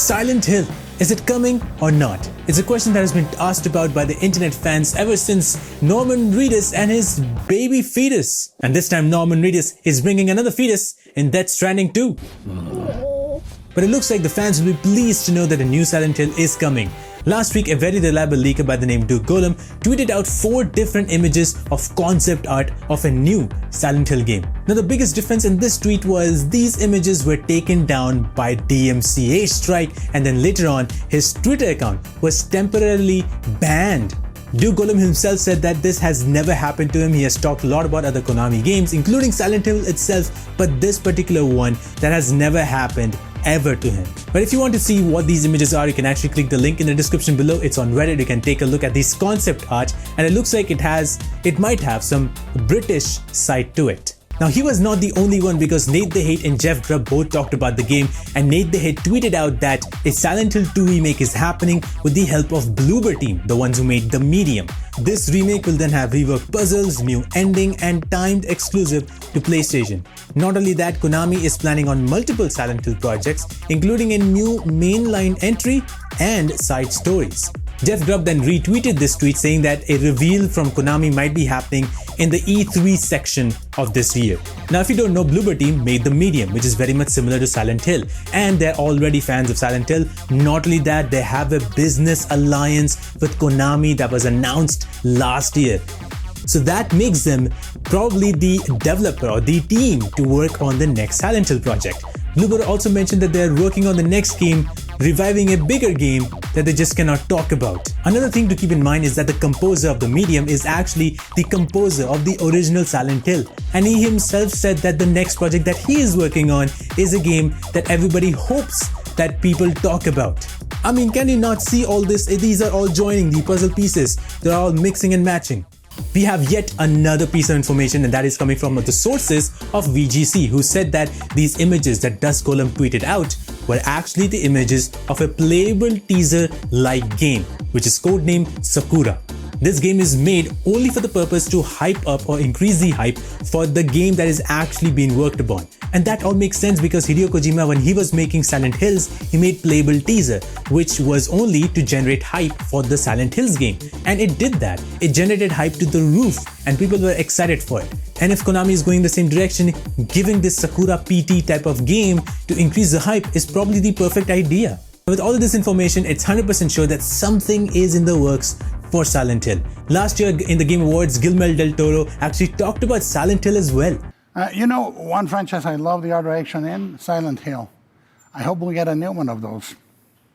Silent Hill, is it coming or not? It's a question that has been asked about by the internet fans ever since Norman Reedus and his baby fetus. And this time Norman Reedus is bringing another fetus in Death Stranding 2. But it looks like the fans will be pleased to know that a new Silent Hill is coming. Last week, a very reliable leaker by the name Duke Golem tweeted out 4 different images of concept art of a new Silent Hill game. Now, the biggest difference in this tweet was these images were taken down by DMCA strike, and then later on, his Twitter account was temporarily banned. Duke Golem himself said that this has never happened to him. He has talked a lot about other Konami games, including Silent Hill itself, but this particular one, that has never happened ever to him. But if you want to see what these images are, you can actually click the link in the description below. It's on Reddit. You can take a look at this concept art, and it looks like it might have some British side to it. Now, he was not the only one, because Nate the Hate and Jeff Grubb both talked about the game, and Nate the Hate tweeted out that a Silent Hill 2 remake is happening with the help of Bloober Team, the ones who made The Medium. This remake will then have reworked puzzles, new ending, and timed exclusive to PlayStation. Not only that, Konami is planning on multiple Silent Hill projects, including a new mainline entry and side stories. Jeff Grubb then retweeted this tweet saying that a reveal from Konami might be happening in the E3 section of this year. Now, if you don't know, Bloober Team made The Medium, which is very much similar to Silent Hill, and they're already fans of Silent Hill. Not only that, they have a business alliance with Konami that was announced last year. So that makes them probably the developer or the team to work on the next Silent Hill project. Bloober also mentioned that they're working on the next game, reviving a bigger game that they just cannot talk about. Another thing to keep in mind is that the composer of The Medium is actually the composer of the original Silent Hill, and he himself said that the next project that he is working on is a game that everybody hopes that people talk about. I mean, can you not see all this? These are all joining the puzzle pieces. They're all mixing and matching. We have yet another piece of information, and that is coming from the sources of VGC, who said that these images that Dusk Golem tweeted out were actually the images of a playable teaser-like game, which is codenamed Sakura. This game is made only for the purpose to hype up or increase the hype for the game that is actually being worked upon. And that all makes sense because Hideo Kojima, when he was making Silent Hills, he made playable teaser, which was only to generate hype for the Silent Hills game. And it did that. It generated hype to the roof, and people were excited for it. And if Konami is going the same direction, giving this Sakura PT type of game to increase the hype is probably the perfect idea. With all of this information, it's 100% sure that something is in the works for Silent Hill. Last year in the Game Awards, Guillermo del Toro actually talked about Silent Hill as well. You know, one franchise I love the art direction in, Silent Hill. I hope we get a new one of those.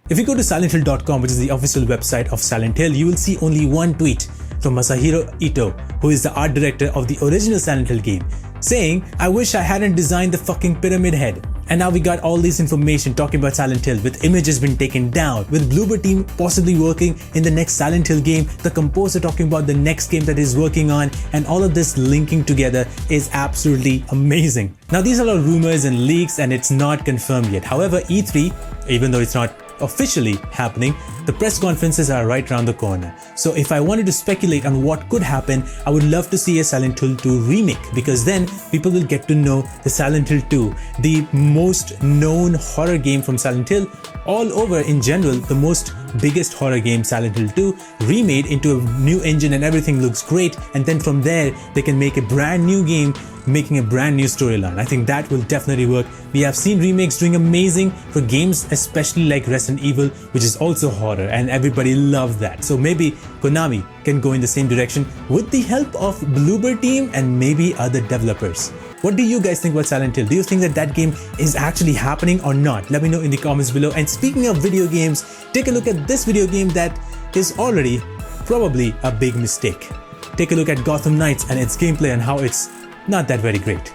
If you go to silenthill.com, which is the official website of Silent Hill, you will see only one tweet from Masahiro Ito, who is the art director of the original Silent Hill game, saying, "I wish I hadn't designed the fucking pyramid head." And now we got all this information talking about Silent Hill, with images being taken down, with Bloober Team possibly working in the next Silent Hill game, the composer talking about the next game that he's working on, and all of this linking together is absolutely amazing. Now, these are all rumors and leaks, and it's not confirmed yet. However, E3, even though it's not officially happening, the press conferences are right around the corner. So if I wanted to speculate on what could happen, I would love to see a Silent Hill 2 remake, because then people will get to know the Silent Hill 2, the most known horror game from Silent Hill all over in general, the most biggest horror game, Silent Hill 2, remade into a new engine, and everything looks great, and then from there they can make a brand new game making a brand new storyline. I think that will definitely work. We have seen remakes doing amazing for games, especially like Resident Evil, which is also horror, and everybody loved that. So maybe Konami can go in the same direction with the help of Bloober Team and maybe other developers. What do you guys think about Silent Hill? Do you think that that game is actually happening or not? Let me know in the comments below. And speaking of video games, take a look at this video game that is already probably a big mistake. Take a look at Gotham Knights and its gameplay and how it's not that very great.